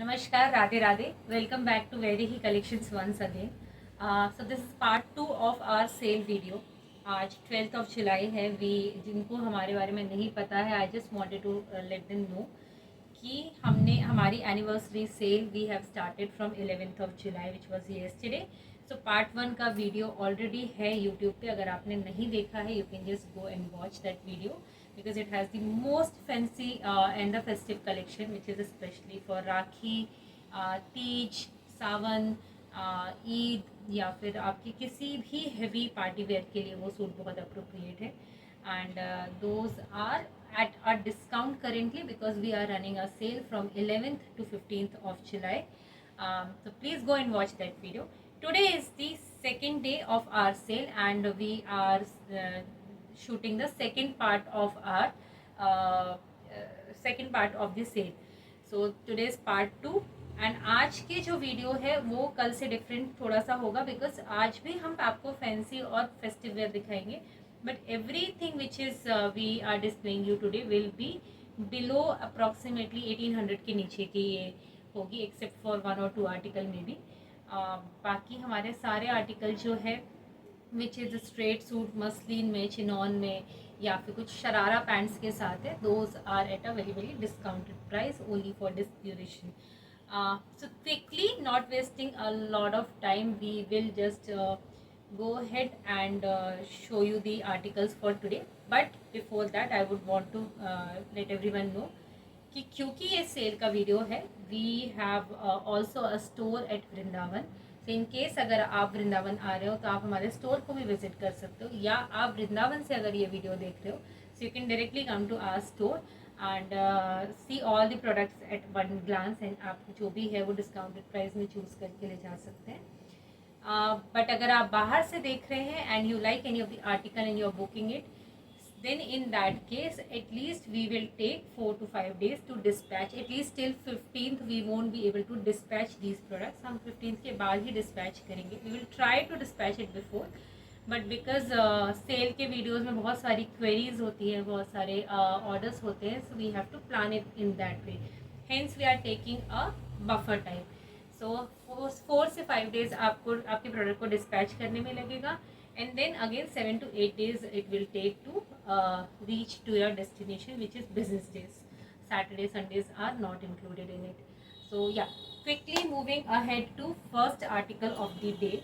Namaskar, Radhe Radhe. Welcome back to Vaidehi Collections once again. So this is part 2 of our sale video. आज 12th of July है. जिनको हमारे बारे में नहीं पता है, I just wanted to let them know कि हमने हमारी anniversary sale we have started from 11th of July which was yesterday. So part 1 का वीडियो ऑलरेडी है यूट्यूब पे. अगर आपने नहीं देखा है, you can just go and watch that video because it has the most fancy and the festive collection which is especially for Rakhi, Teej, सावन, ईद या फिर आपकी किसी भी हेवी पार्टी वेयर के लिए वो सूट बहुत अप्रोप्रिएट है. And those are at a discount currently because we are running a sale from 11th to 15th of July. So please go and watch that video. Today is the second day of our sale and we are shooting the second part of our the sale. So today is part 2 and आज के जो video है वो कल से different थोड़ा सा होगा बिकॉज आज भी हम आपको फैंसी और फेस्टिव वेयर दिखाएंगे but everything which is we are displaying you today will be below approximately 1800 के नीचे की ये होगी एक्सेप्ट फॉर 1 और 2 आर्टिकल में भी. बाकी हमारे सारे आर्टिकल जो है which is straight suit muslin में, चिनॉन में या फिर कुछ शरारा पैंट्स के साथ है, those are at a very very discounted price only for this duration. So quickly, not wasting a lot of time, we will just go ahead and show you the articles for today. But before that, I would want to let everyone know कि क्योंकि ये cell का video है, we have also a store at Vrindavan. So in case अगर आप वृंदावन आ रहे हो तो आप हमारे स्टोर को भी विजिट कर सकते हो, या आप वृंदावन से अगर ये वीडियो देख रहे हो so you can directly come to our store and see all the products at one glance and आप जो भी है वो डिस्काउंटेड प्राइस में चूज़ करके ले जा सकते हैं. बट अगर आप बाहर से देख रहे हैं and you like any of the article and you are booking it, then in that case at least we will take 4 to 5 days to dispatch. At least till 15th we won't be able to dispatch these products. हम 15th के बाद ही dispatch करेंगे. We will try to dispatch it before, but because sale के videos में बहुत सारी queries होती है, बहुत सारे ऑर्डर्स होते हैं, so we have to plan it in that way. Hence we are taking a buffer time. So 4 से 5 डेज आपको आपके प्रोडक्ट को डिस्पैच करने में लगेगा and then again 7 to 8 days it will take to reach to your destination which is business days. Saturday, Sundays are not included in it. So yeah, quickly moving ahead to first article of the day,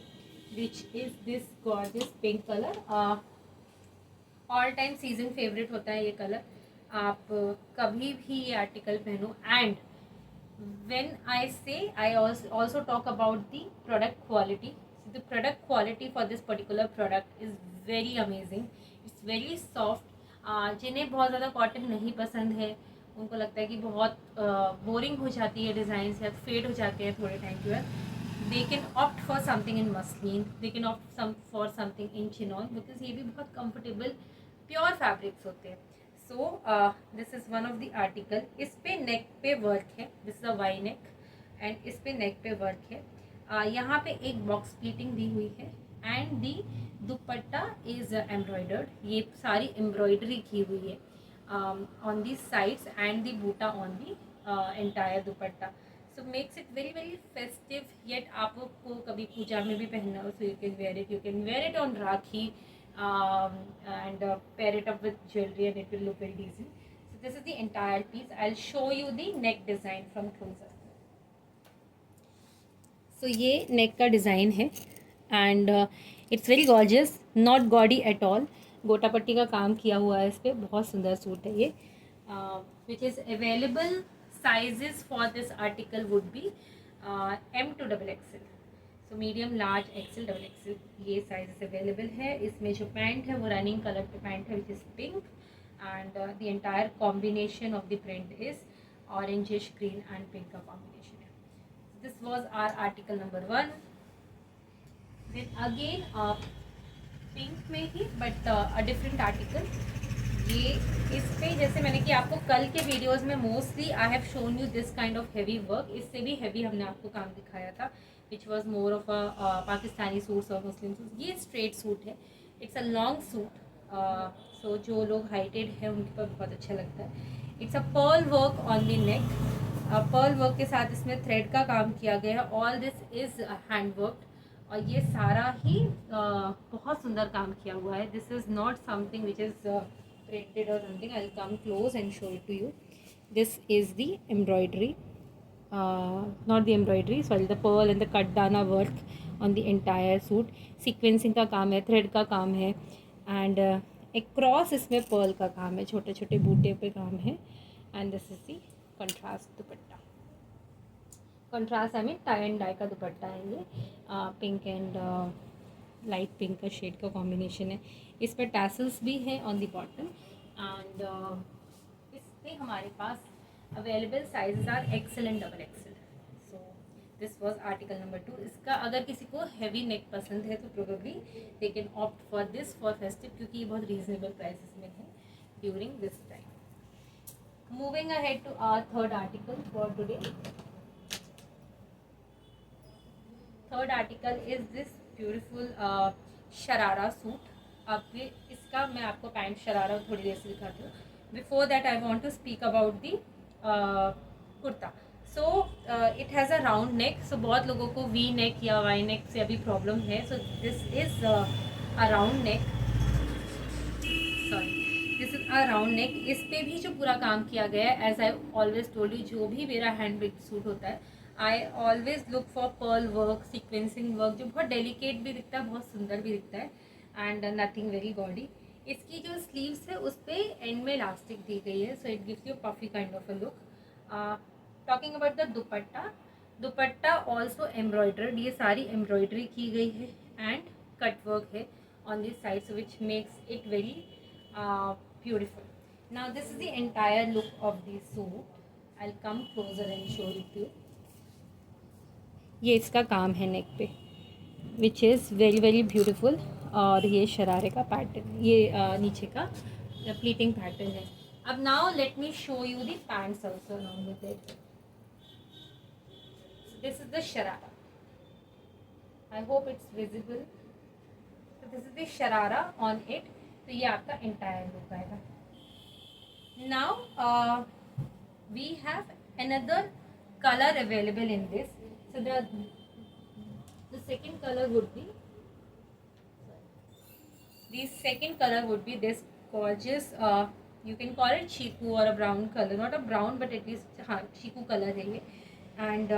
which is this gorgeous pink color. All time season favourite होता है ये colour. आप कभी भी ये article पहनो and when I say I also talk about the product quality. So the product quality for this particular product is very amazing. It's very soft. जिन्हें बहुत ज़्यादा कॉटन नहीं पसंद है, उनको लगता है कि बहुत बोरिंग हो जाती है डिज़ाइन या फेड हो जाते हैं थोड़े टाइम के बाद, they can opt for something in muslin, they can opt for something in chinon because ये भी बहुत comfortable प्योर फैब्रिक्स होते हैं. So this is one of the article. इस पे नेक पे वर्क है, this is a V neck and इस पे नेक पे वर्क है. यहाँ पे एक बॉक्स प्लीटिंग दी हुई है and the dupatta is embroidered. ये सारी एम्ब्रॉयडरी की हुई है on the sides and the buta on the entire dupatta. So makes it very very festive. Yet आपको कभी पूजा में भी पहनना हो, so you can wear it. You can wear it on Rakhi and pair it up with jewelry and it will look very decent. So this is the entire piece. I'll show you the neck design from closer. So ये neck का design है and it's very gorgeous, not gaudy at all. गोटा पट्टी का काम किया हुआ है इस पर, बहुत सुंदर सूट है ये. which is available sizes for this article would be M to XXL. So medium, large, XL, double XL ये साइजेस अवेलेबल है. इसमें जो पैंट है वो रनिंग कलर पे पैंट है which is pink and the entire combination of the print is orangish green and pink का combination है. This was our article number 1. Then again pink में ही बट अ डिफरेंट आर्टिकल. ये इस पे जैसे मैंने कि आपको कल के वीडियोज़ में mostly I have shown you this kind of heavy work. इससे भी हैवी हमने आपको काम दिखाया था which was more of a Pakistani suits और मुस्लिम सूट्स. ये स्ट्रेट सूट है, इट्स अ लॉन्ग सूट. सो जो लोग हाइटेड है उनके पास बहुत अच्छा लगता है. It's a pearl work on the neck pearl work के साथ इसमें थ्रेड का काम किया गया है. All this is hand work और ये सारा ही बहुत सुंदर काम किया हुआ है. This is not something which is printed और something. I will come close and show it to you. This is the embroidery, not the embroidery, sorry, the pearl and the cut dana work on the entire suit. Sequencing का काम है, thread का काम है and across इसमें Perl का काम है, छोटे छोटे बूटे पे काम है. And this is the contrast dupatta. Contrast I mean tie and dye का दुपट्टा है ये. पिंक एंड लाइट पिंक का शेड का कॉम्बिनेशन है. इस पर टैसल्स भी हैं ऑन द बॉटम एंड इसमें हमारे पास available sizes are XL and double XL. So this was article number 2. इसका अगर किसी को हैवी नेक पसंद है तो probably they can opt for this for festive, क्योंकि ये बहुत रीजनेबल प्राइसेस में है during this time. Moving ahead to our third article for today. Third article is this beautiful sharara suit. अब इसका मैं आपको पैंट शरारा थोड़ी देर से दिखाती हूँ. Before that I want to speak about the kurta. So it has a round neck. So बहुत लोगों को वी नेक या वाई नेक से अभी प्रॉब्लम है. So this is a round neck. Sorry, this is a round neck. इस पे भी जो पूरा काम किया गया है, as I always told you, जो भी मेरा हैंड मेड सूट होता है I always look for pearl work, sequencing work, जो बहुत डेलिकेट भी दिखता है, बहुत सुंदर भी दिखता है एंड नथिंग वेरी गॉडी. इसकी जो स्लीव्स है उस पर एंड में इलास्टिक दी गई है. So it gives you puffy kind of a look. Talking about the dupatta. Dupatta also embroidered. ये सारी एम्ब्रॉयडरी की गई है एंड कट वर्क है on this side, which makes it very beautiful. Now this is the entire look of the suit. I'll come closer and show it to you. ये इसका काम है नेक पे, विच इज़ वेरी वेरी ब्यूटीफुल. और ये शरारे का pattern, ये नीचे का प्लीटिंग पैटर्न है. अब now let me show you the pants also along with it. So this is the sharara. I hope it's visible. So this is the sharara on it. तो ये आपका एंटायर लुक आएगा. Now we have another colour available in this. So the second colour would be, the second color would be this gorgeous, you can call it chiku or a brown color, not a brown but at least हाँ chiku color है ये. and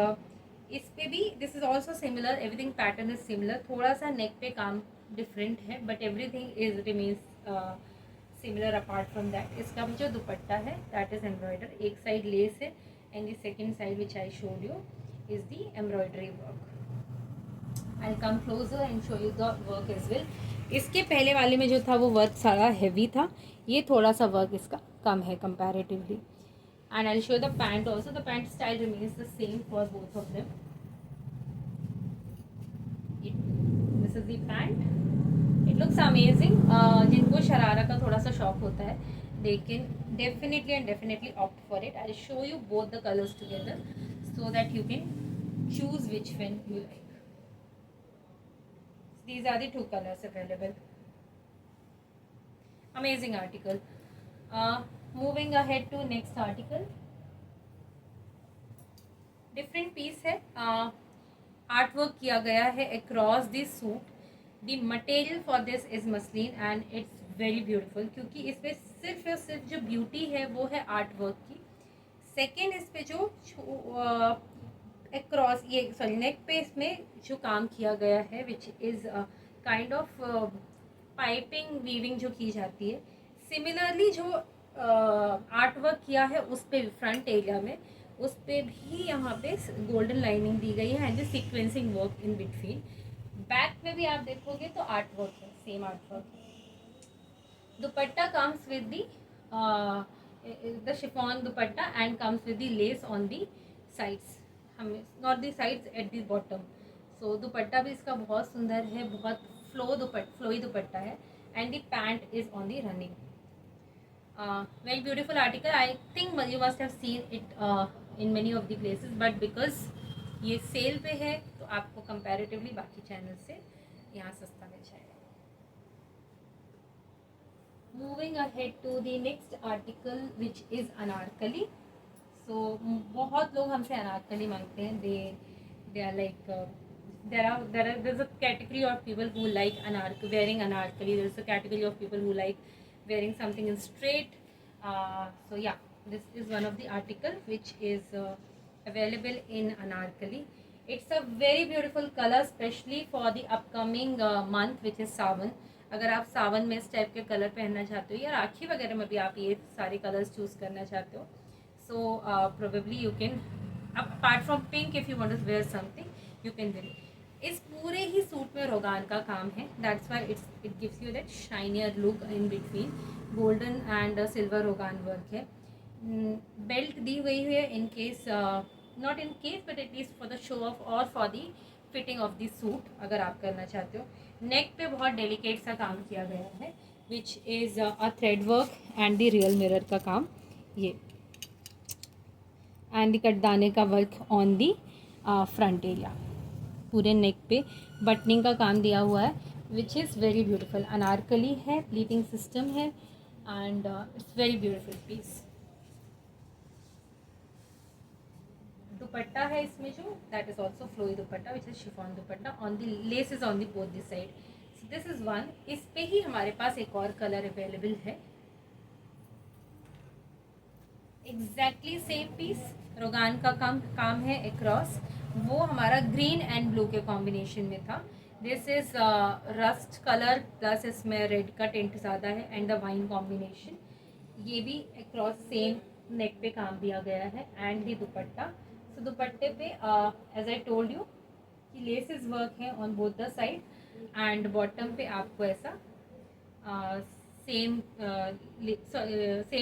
इस पे भी this is also similar, everything pattern is similar. थोड़ा सा neck पे काम different है but everything is remains similar apart from that. इसका जो दुपट्टा है that is embroidered. एक side lace है and the second side which I showed you is the embroidery work. I'll come closer and show you the work as well. इसके पहले वाले में जो था वो वर्क सारा हैवी था, ये थोड़ा सा वर्क इसका कम है comparatively. And I'll show the pant also. The pant style remains the same for both of them. This is the pant. It looks amazing. जिनको शरारा का थोड़ा सा शौक होता है they can definitely and definitely opt for it. I'll show you both the colors together so that you can choose which one you like. These are the two colors available. Amazing article. Moving ahead to next article. Different piece है. Art work किया गया है across the suit. The material for this is muslin and it's very beautiful, क्योंकि इसमें सिर्फ और सिर्फ जो ब्यूटी है वो है आर्ट वर्क की. सेकेंड इस पे जो अक्रॉस ये सॉरी नेक पे इसमें जो काम किया गया है which is kind of piping weaving जो की जाती है. सिमिलरली जो आर्ट वर्क किया है उस पे फ्रंट एरिया में उस पे भी यहाँ पे गोल्डन लाइनिंग दी गई है and sequencing work in between. Back में भी आप देखोगे तो आर्ट वर्क है, same art work. Dupatta comes with the chiffon dupatta and comes with the lace on the sides, हमें not the sides at the bottom. So dupatta भी इसका बहुत सुंदर है, बहुत फ्लोई दुपट्टा है and the pant is on the running. Very beautiful article. I think you must have seen it in many of the places but because ये cell पे है तो आपको कंपैरेटिवली बाकी चैनल से यहाँ सस्ता मिल जाएगा. Moving ahead to the next article which is anarkali. सो बहुत लोग हमसे अनारकली मांगते हैं. They are like there's a category of people who like wearing anarkali. There's a category of people who like wearing something in straight. So yeah, this is one of the article which is available in anarkali. It's a very beautiful color, especially for the upcoming month which is सावन. अगर आप सावन में इस type के colour पहनना चाहते हो या राखी वगैरह में भी आप ये सारे कलर्स चूज करना चाहते हो, so probably you can, apart from pink, if you want to wear something you can wear it. इस पूरे ही सूट में रोगान का काम है. That's why it gives you that shinier look in between. Golden and silver rogan work है. Belt दी हुई है in case, not in case but at least for the show off और for the fitting of the suit अगर आप करना चाहते हो. नेक पे बहुत डेलिकेट सा काम किया गया है which is a thread work and the real mirror का काम. ये एंड द कटदाने का work on the front area. पूरे नेक पे बटनिंग का काम दिया हुआ है which is very beautiful. Anarkali है, प्लीटिंग सिस्टम है and it's very beautiful piece. Dupatta है इसमें जो, that is also flowy dupatta which is chiffon dupatta. On the lace is on the both the side. So this is one. इस पे ही हमारे पास एक और कलर अवेलेबल है. एग्जैक्टली सेम पीस, रोगान का काम है अक्रॉस. वो हमारा ग्रीन एंड ब्लू के कॉम्बिनेशन में था. This is rust colour plus इसमें रेड का टेंट ज़्यादा है एंड द वाइन कॉम्बिनेशन. ये भी अक्रॉस सेम नेक पे काम दिया गया है एंड दी दुपट्टा. सो दुपट्टे पे एज आई टोल्ड यू कि लेसेस वर्क है on both the side and bottom पे आपको ऐसा सेम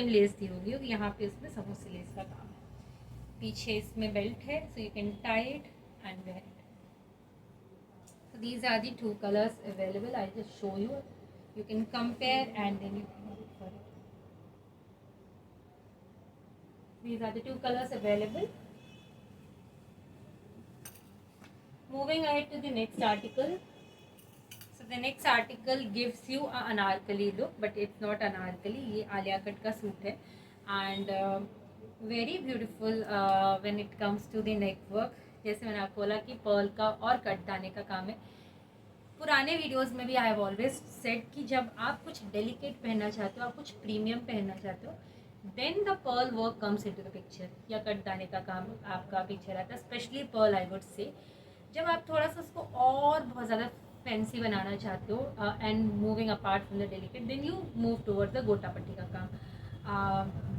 लेस दी होगी. यहाँ पे इसमें समोसे लेस का काम है. पीछे इसमें बेल्ट है, so you can tie it and wear it. So these are the two colours available. I just show you. You can compare and then you can opt for it. These are the two colors available. Moving ahead to the next article. So the next article gives you a anarkali look, but it's not anarkali. ये Alia cut का suit है and very beautiful when it comes to the neck work. जैसे मैंने आपको बोला कि Perl का और कट दाने का काम है. पुराने वीडियोस में भी आई हैव ऑलवेज सेड कि जब आप कुछ डेलिकेट पहनना चाहते हो, आप कुछ प्रीमियम पहनना चाहते हो, then the pearl work comes into the picture. या कट दाने का काम आपका पिक्चर आता है. Specially Perl I would say. जब आप थोड़ा सा उसको और बहुत ज़्यादा फैंसी बनाना चाहते हो and moving apart from the delicate, then you move toward the gota patti का काम.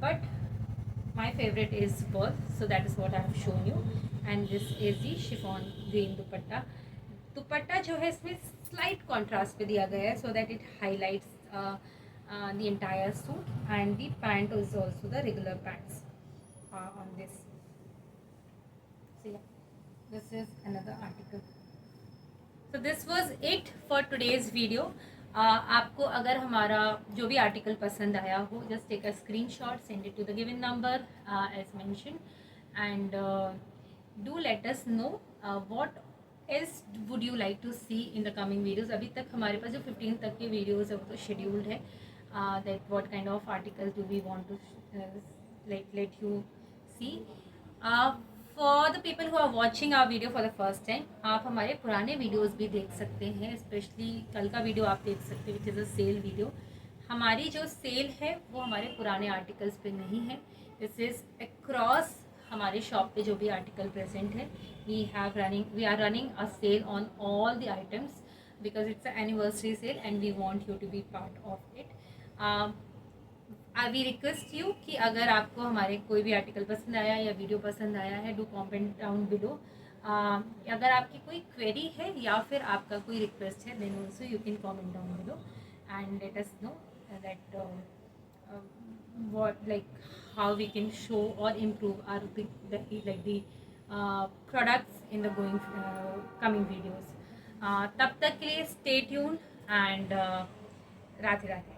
But my favorite is pearl, so that is what I have shown you. And this is the chiffon green dupatta. दुपट्टा जो है इसमें slight contrast पे दिया गया है so that it highlights the entire suit, and the pant is also the regular pants on this. So yeah, this is another article. So this was it for today's video. आपको अगर हमारा जो भी article पसंद आया हो, just take a screenshot, send it to the given number as mention and do let us know what else would you like to see in the coming videos. अभी तक हमारे पास जो 15 तक के वीडियोज़ है वो तो शेड्यूल्ड है. That what kind of articles do we want to like let you see. For the people who are watching our video for the first time, आप हमारे पुराने वीडियोस भी देख सकते हैं. स्पेशली कल का वीडियो आप देख सकते हैं which is a sale video. हमारी जो सेल है वो हमारे पुराने आर्टिकल्स पे नहीं है. दिस इज़ अक्रॉस हमारे शॉप पे जो भी आर्टिकल प्रेजेंट है. We are running a sale on all the items because it's a anniversary sale and we want you to be part of it. I we request you कि अगर आपको हमारे कोई भी आर्टिकल पसंद आया या वीडियो पसंद आया है, डू कमेंट डाउन बिलो. अगर आपकी कोई क्वेरी है या फिर आपका कोई रिक्वेस्ट है, then also you can comment down below and let us know that what like how we can show or improve our the products in the coming videos. तब तक के लिए stay tuned and Radhe Radhe.